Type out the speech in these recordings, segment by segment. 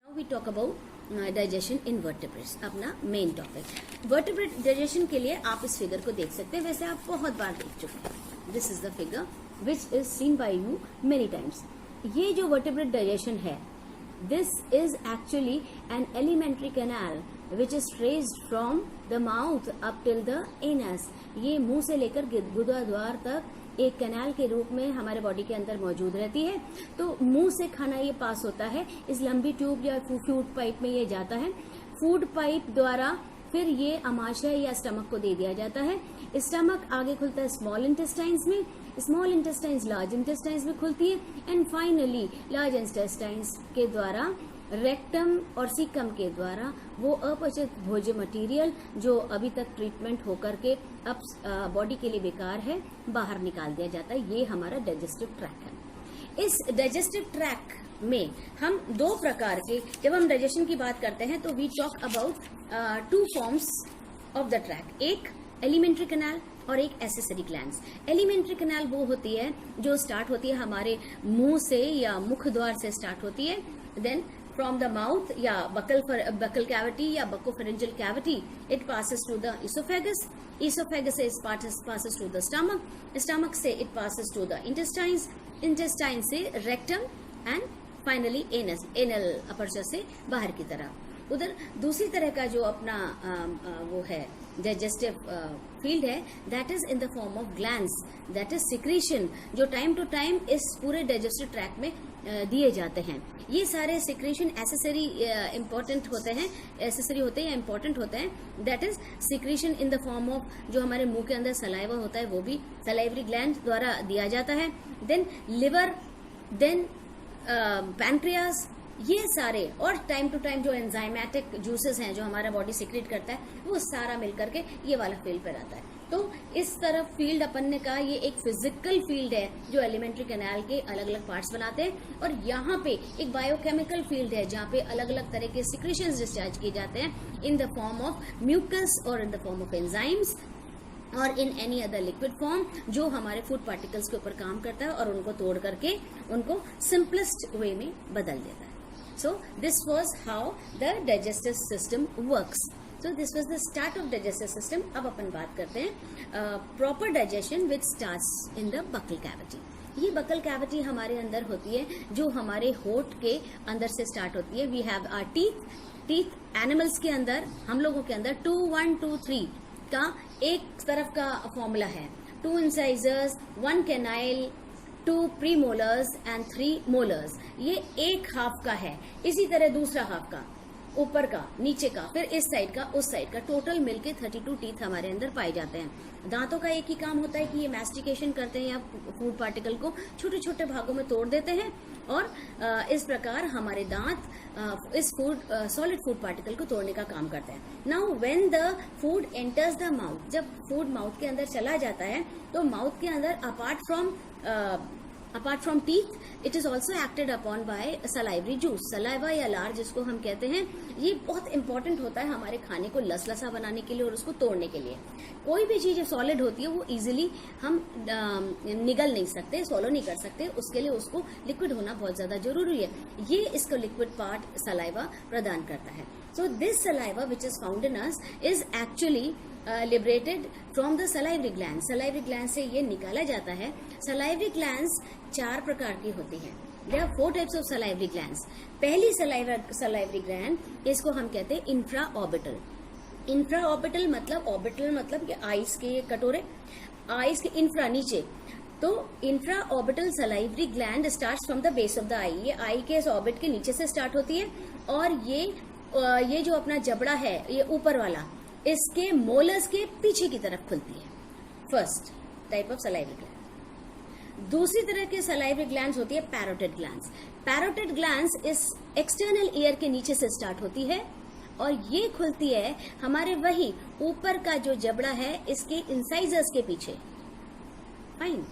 Now we talk about digestion in vertebrates, अपना main topic. Vertebrate digestion के लिए आप इस फिगर को देख सकते हैं, वैसे आप बहुत बार देख चुके हैं। This is the figure which is seen by you many times. ये जो वर्टेब्रेट डाइजेशन है, this is actually an alimentary canal which is traced from the mouth up till the anus. ये मुंह से लेकर गुदाद्वार तक एक कैनाल के रूप में हमारे बॉडी के अंदर मौजूद रहती है। तो मुंह से खाना ये पास होता है, इस लंबी ट्यूब या फूड पाइप में ये जाता है। फूड पाइप द्वारा फिर ये अमाशय या स्टमक को दे दिया जाता है। स्टमक आगे खुलता है स्मॉल इंटेस्टाइन्स में, स्मॉल इंटेस्टाइन्स लार्ज इंटेस्टाइन्स में खुलती है, एंड फाइनली लार्ज इंटेस्टाइन्स के द्वारा रेक्टम और सीकम के द्वारा वो अपचित भोज्य मटेरियल जो अभी तक ट्रीटमेंट होकर के अब बॉडी के लिए बेकार है, बाहर निकाल दिया जाता है। ये हमारा डाइजेस्टिव ट्रैक है। इस डाइजेस्टिव ट्रैक में हम दो प्रकार के, जब हम डाइजेशन की बात करते हैं तो we talk about two forms of the track, एक एलिमेंट्री कैनाल और एक एसेसरी ग्लैंड्स। एलिमेंट्री कैनाल वो होती है जो स्टार्ट होती है हमारे मुंह से या मुख द्वार से स्टार्ट होती है, देन from the mouth या buccal cavity या buccopharyngeal cavity it passes to the esophagus, esophagus से passes to the stomach, stomach से it passes to the intestines, intestine से rectum and finally anus, anal aperture से बाहर की तरफ। उधर दूसरी तरह का जो अपना वो है डाइजेस्टिव फील्ड है, that is in the form of glands, that is secretion, जो टाइम टू टाइम इस पूरे डाइजेस्टिव ट्रैक में दिए जाते हैं। ये सारे सिक्रीशन एसेसरी इम्पोर्टेंट होते हैं, एसेसरी होते हैं या इम्पोर्टेंट होते हैं। That is secretion in the form of जो हमारे मुंह के अंदर सलाइवा होता है, वो भी सलाइवरी ग्लैंड द्वारा दिया जाता है। देन लिवर, देन पैनक्रियास, ये सारे, और टाइम टू टाइम जो एंजाइमेटिक जूसेस हैं जो हमारा बॉडी सिक्रेट करता है, वो सारा मिलकर के ये वाला फील्ड पर आता है। तो इस तरफ फील्ड अपन ने कहा ये एक फिजिकल फील्ड है जो एलिमेंट्री कैनाल के अलग अलग पार्ट्स बनाते हैं, और यहाँ पे एक बायोकेमिकल फील्ड है जहाँ पे अलग अलग तरह के सिक्रेशंस डिस्चार्ज किए जाते हैं in the form of mucus और in the form of enzymes और in any other liquid form, जो हमारे फूड पार्टिकल्स के ऊपर काम करता है और उनको तोड़ करके उनको सिंपलेस्ट वे में बदल देता है। So this was how the digestive system works. So this was the start of digestive system. अब अपन बात करते हैं proper digestion which starts in the buccal cavity. ये buccal cavity हमारे अंदर होती है, जो हमारे होठ के अंदर से स्टार्ट होती है। We have our teeth. Teeth animals के अंदर, हम लोगों के अंदर 2, 1, 2, 3 का एक तरफ का फॉर्मूला है। 2 incisors, 1 canine, 2 premolars and 3 molars. ये एक हाफ का है। इसी तरह दूसरा हाफ का, ऊपर का, नीचे का, फिर इस साइड का, उस साइड का, टोटल मिलके 32 टीथ हमारे अंदर पाए जाते हैं। दांतों का एक ही काम होता है कि ये मैस्टिकेशन करते हैं या फूड पार्टिकल को छोटे छोटे भागों में तोड़ देते हैं, और इस प्रकार हमारे दांत इस सॉलिड फूड पार्टिकल को तोड़ने का काम करते हैं। Now when the food enters the mouth, जब फूड माउथ के अंदर चला जाता है तो माउथ के अंदर apart from teeth, it is also acted upon by salivary juice. Saliva या लार जिसको हम कहते हैं, ये बहुत इंपॉर्टेंट होता है हमारे खाने को लसलसा बनाने के लिए और उसको तोड़ने के लिए। कोई भी चीज सॉलिड होती है वो इजीली हम निगल नहीं सकते, सॉलो नहीं कर सकते, उसके लिए उसको लिक्विड होना बहुत ज्यादा जरूरी है। ये इसको लिक्विड पार्ट सलाइवा प्रदान करता है। So this saliva which is found in us is actually liberated from the salivary gland. Salivary gland से ये निकाला जाता है। सलाइवरी ग्लैंड्स 4 प्रकार की होती हैं। There are 4 types of salivary glands. पहली सलाइवरी ग्लैंड, इसको हम कहते हैं इंफ्रा ऑर्बिटल। इंफ्रा ऑर्बिटल मतलब ये आइस के कटोरे, आइस के इंफ्रा नीचे, तो infra orbital salivary gland starts from the base of the eye. ये आई के इस ऑर्बिट के नीचे से स्टार्ट होती है, और ये जो अपना जबड़ा है, ये ऊपर वाला, इसके मोलर्स के पीछे की तरफ खुलती है। First type of salivary gland. दूसरी तरह के सलाइवरी ग्लैंड्स होती है पैरोटिड ग्लैंड्स। पैरोटिड ग्लैंड्स इस एक्सटर्नल ईयर के नीचे से स्टार्ट होती है, और ये खुलती है हमारे वही ऊपर का जो जबड़ा है इसके इंसाइजर्स के पीछे। फाइन।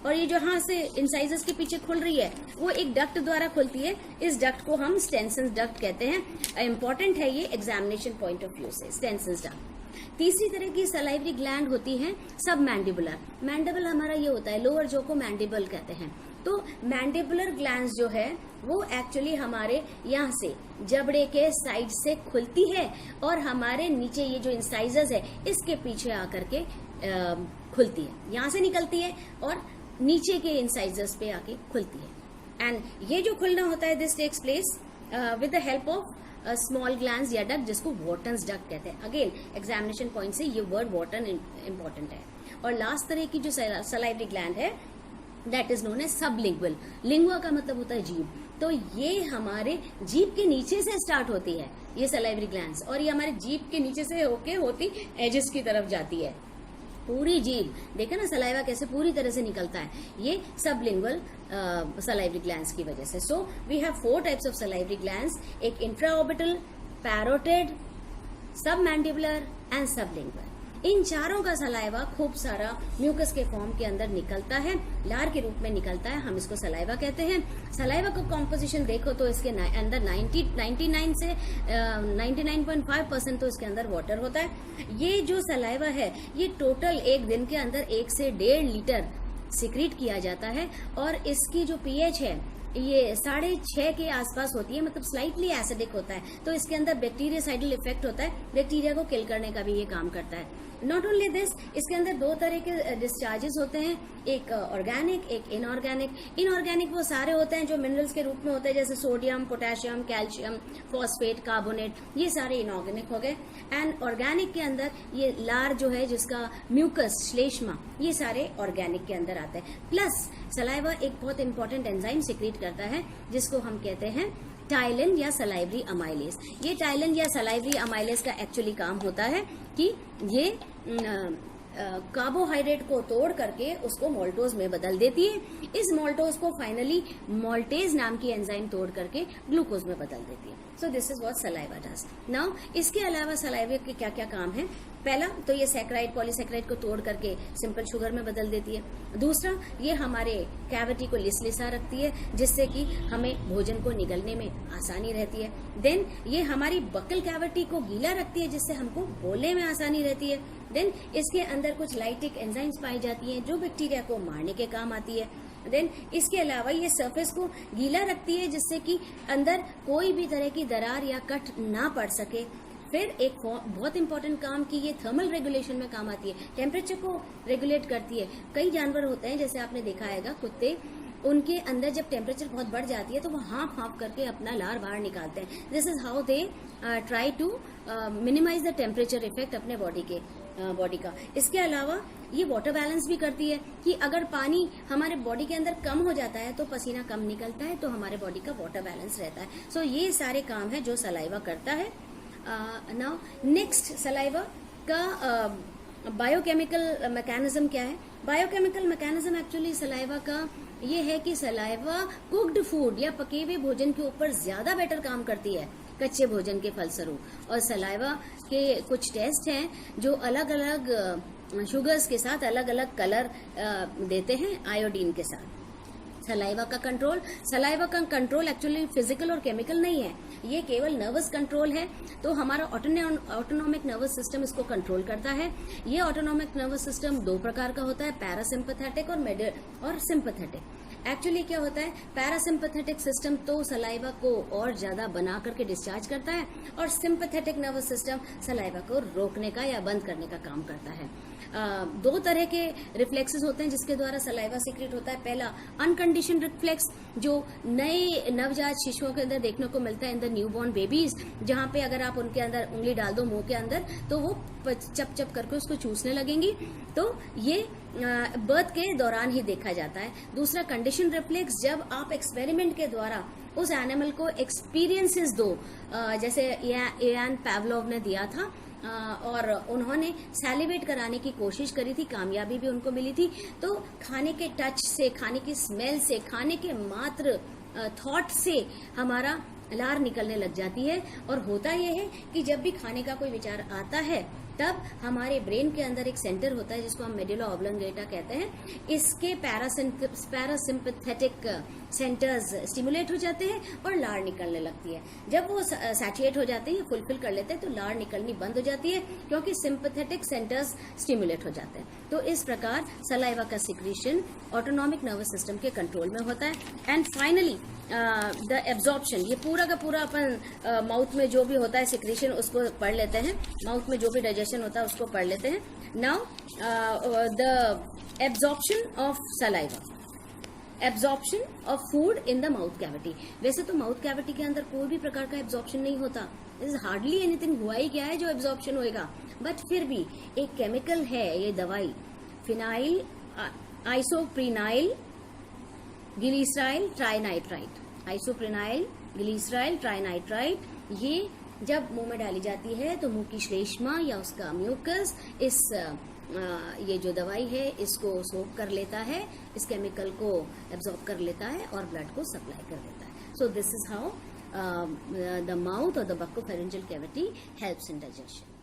और ये जो यहाँ से इंसाइजर्स के पीछे खुल रही है वो एक डक्ट द्वारा खुलती है। इस डक्ट को हम स्टेनसन डक्ट कहते हैं। इंपॉर्टेंट है ये एग्जामिनेशन पॉइंट ऑफ व्यू से, स्टेनसन डक्ट। तीसरी तरह की सलाइवरी ग्लैंड होती है सब मैंडिबुलर। मैंडिबल हमारा ये होता है, लोअर जो को मैंडिबल कहते हैं। तो मैंडिबुलर ग्लैंड्स जो है वो एक्चुअली हमारे यहाँ से जबड़े के साइड से खुलती है और हमारे नीचे ये जो इंसाइजर्स है इसके पीछे आकर के खुलती है, यहाँ से निकलती है और नीचे के इंसाइजर्स पे आके खुलती है। एंड ये जो खुलना होता है this takes place with the help of small glands या डक्ट, जिसको वॉटन्स डक्ट कहते हैं। अगेन एग्जामिनेशन पॉइंट से ये वर्ड वॉटन इंपॉर्टेंट है। और लास्ट तरह की जो सलाइवरी ग्लैंड है that is known as sublingual. Lingua का मतलब होता है जीभ, तो ये हमारे जीभ के नीचे से स्टार्ट होती है ये सलाइवरी ग्लैंड्स, और ये हमारे जीभ के नीचे से होके होती एजेस की तरफ जाती है। पूरी जीभ देखा ना सलाइवा कैसे पूरी तरह से निकलता है, ये सबलिंगुअल सलाइवरी ग्लैंड्स की वजह से। So we have 4 types of salivary glands, एक intraorbital, parotid, submandibular and sublingual. इन चारों का सलाइवा खूब सारा म्यूकस के फॉर्म के अंदर निकलता है, लार के रूप में निकलता है, हम इसको सलाइवा कहते हैं। सलाइवा का कॉम्पोजिशन देखो तो इसके अंदर 99 से 99.5% तो इसके अंदर वाटर होता है। ये जो सलाइवा है ये टोटल एक दिन के अंदर 1 से 1.5 लीटर सिक्रीट किया जाता है, और इसकी जो पीएच है ये 6.5 के आसपास होती है, मतलब स्लाइटली एसिडिक होता है। तो इसके अंदर बैक्टीरियासाइडल इफेक्ट होता है, बैक्टीरिया को किल करने का भी ये काम करता है। नॉट ओनली दिस, इसके अंदर 2 तरह के डिस्चार्जेस होते हैं, एक ऑर्गेनिक एक इनऑर्गेनिक। इनऑर्गेनिक वो सारे होते हैं जो मिनरल्स के रूप में होते हैं, जैसे sodium, potassium, calcium, phosphate, carbonate, ये सारे इनऑर्गेनिक हो गए। एंड ऑर्गेनिक के अंदर ये लार जो है जिसका म्यूकस, श्लेष्मा, ये सारे ऑर्गेनिक के अंदर आते हैं। प्लस सलाइवा एक बहुत इंपॉर्टेंट एंजाइम सिक्रीट करता है जिसको हम कहते हैं टाइलिन या सलाइवरी अमाइलेज। ये टाइलिन या सलाइवरी अमाइलेज का एक्चुअली काम होता है कि ये कार्बोहाइड्रेट को तोड़ करके उसको मोल्टोज में बदल देती है। इस मोल्टोज को फाइनली मोल्टेज नाम की एंजाइम तोड़ करके ग्लूकोज में बदल देती है। So this is what saliva does. Now इसके अलावा सलाइवा के क्या क्या काम है? पहला तो ये सैकराइड, पॉलीसैकराइड को तोड़ करके सिंपल शुगर में बदल देती है। दूसरा, ये हमारे कैविटी को लिसलिसा रखती है जिससे कि हमें भोजन को निगलने में आसानी रहती है। देन ये हमारी बकल कैविटी को गीला रखती है जिससे हमको बोलने में आसानी रहती है। देन इसके अंदर कुछ लाइटिक एंजाइम्स पाई जाती हैं जो बैक्टीरिया को मारने के काम आती है। देन इसके अलावा ये सरफेस को गीला रखती है जिससे कि अंदर कोई भी तरह की दरार या कट ना पड़ सके। फिर एक बहुत इंपॉर्टेंट काम कि ये थर्मल रेगुलेशन में काम आती है, टेम्परेचर को रेगुलेट करती है। कई जानवर होते हैं जैसे आपने देखा है कुत्ते, उनके अंदर जब टेम्परेचर बहुत बढ़ जाती है तो वो हाँफ करके अपना लार बाहर निकालते हैं। This is how they try to minimise the temperature effect अपने बॉडी का। इसके अलावा ये वाटर बैलेंस भी करती है कि अगर पानी हमारे बॉडी के अंदर कम हो जाता है तो पसीना कम निकलता है, तो हमारे बॉडी का वाटर बैलेंस रहता है। सो ये सारे काम है जो सलाइवा करता है। नाउ नेक्स्ट, सलाइवा का बायोकेमिकल मैकेनिज्म क्या है? बायोकेमिकल मैकेनिज्म एक्चुअली सलाइवा का ये है कि सलाइवा कुक्ड फूड या पके हुए भोजन के ऊपर ज्यादा बेटर काम करती है कच्चे भोजन के फलस्वरूप। और सलाइवा के कुछ टेस्ट हैं जो अलग अलग शुगर्स के साथ अलग अलग कलर देते हैं आयोडीन के साथ। सलाइवा का कंट्रोल एक्चुअली फिजिकल और केमिकल नहीं है, ये केवल नर्वस कंट्रोल है। तो हमारा ऑटोनॉमिक नर्वस सिस्टम इसको कंट्रोल करता है। ये ऑटोनॉमिक नर्वस सिस्टम 2 प्रकार का होता है, पैरासिम्पैथेटिक और सिंपैथेटिक। एक्चुअली क्या होता है, पैरासिम्पैथेटिक सिस्टम तो सलाइवा को और ज्यादा बना करके डिस्चार्ज करता है, और सिंपैथेटिक नर्वस सिस्टम सलाइवा को रोकने का या बंद करने का काम करता है। 2 तरह के रिफ्लेक्सेस होते हैं जिसके द्वारा सलाइवा सीक्रेट होता है। पहला अनकंडीशनड रिफ्लेक्स जो नए नवजात शिशुओं के अंदर देखने को मिलता है इन द न्यूबॉर्न बेबीज, जहां पे अगर आप उनके अंदर उंगली डाल दो मुंह के अंदर तो वो चप चप करके उसको चूसने लगेंगी। तो ये बर्थ के दौरान ही देखा जाता है। दूसरा कंडीशन रिफ्लेक्स, जब आप एक्सपेरिमेंट के द्वारा उस एनिमल को एक्सपीरियंसेस दो, जैसे इयान पावलोव ने दिया था, और उन्होंने सैलिवेट कराने की कोशिश करी थी, कामयाबी भी उनको मिली थी। तो खाने के टच से, खाने की स्मेल से, खाने के मात्र थॉट से हमारा लार निकलने लग जाती है। और होता यह है कि जब भी खाने का कोई विचार आता है तब हमारे ब्रेन के अंदर एक सेंटर होता है जिसको हम मेडुला ऑब्लोंगेटा कहते हैं। इसके पैरासिम्पैथेटिक सेंटर्स स्टिमुलेट हो जाते हैं और लार निकलने लगती है। जब वो सैचुएट हो जाते हैं, फुलफिल कर लेते हैं, तो लार निकलनी बंद हो जाती है क्योंकि सिंपैथेटिक सेंटर्स स्टिमुलेट हो जाते हैं। तो इस प्रकार सलाइवा का सिक्रीशन ऑटोनॉमिक नर्वस सिस्टम के कंट्रोल में होता है। एंड फाइनली द एब्जॉर्प्शन, ये पूरा का पूरा अपन माउथ में जो भी होता है सिक्रीशन उसको पढ़ लेते हैं, माउथ में जो भी डाइजेशन होता है उसको पढ़ लेते हैं। Now the absorption of saliva, absorption of food in the mouth cavity. वैसे तो माउथ कैविटी के अंदर कोई भी प्रकार का एब्जॉर्प्शन नहीं होता, इज हार्डली एनीथिंग, हुआ ही क्या है जो एब्जॉर्प्शन होएगा। बट फिर भी एक केमिकल है, ये दवाई फिनाइल आइसोप्रिनाइल ग्लिसराइल ट्राइनाइट्राइट, आइसोप्रिनाइल ग्लिसराइल ट्राइनाइट्राइट, ये जब मुंह में डाली जाती है तो मुंह की श्लेष्मा या उसका म्यूकस इस ये जो दवाई है इसको सोक कर लेता है, इस केमिकल को एब्जॉर्ब कर लेता है और ब्लड को सप्लाई कर देता है। So this is how the mouth और the buccopharyngeal cavity helps in digestion.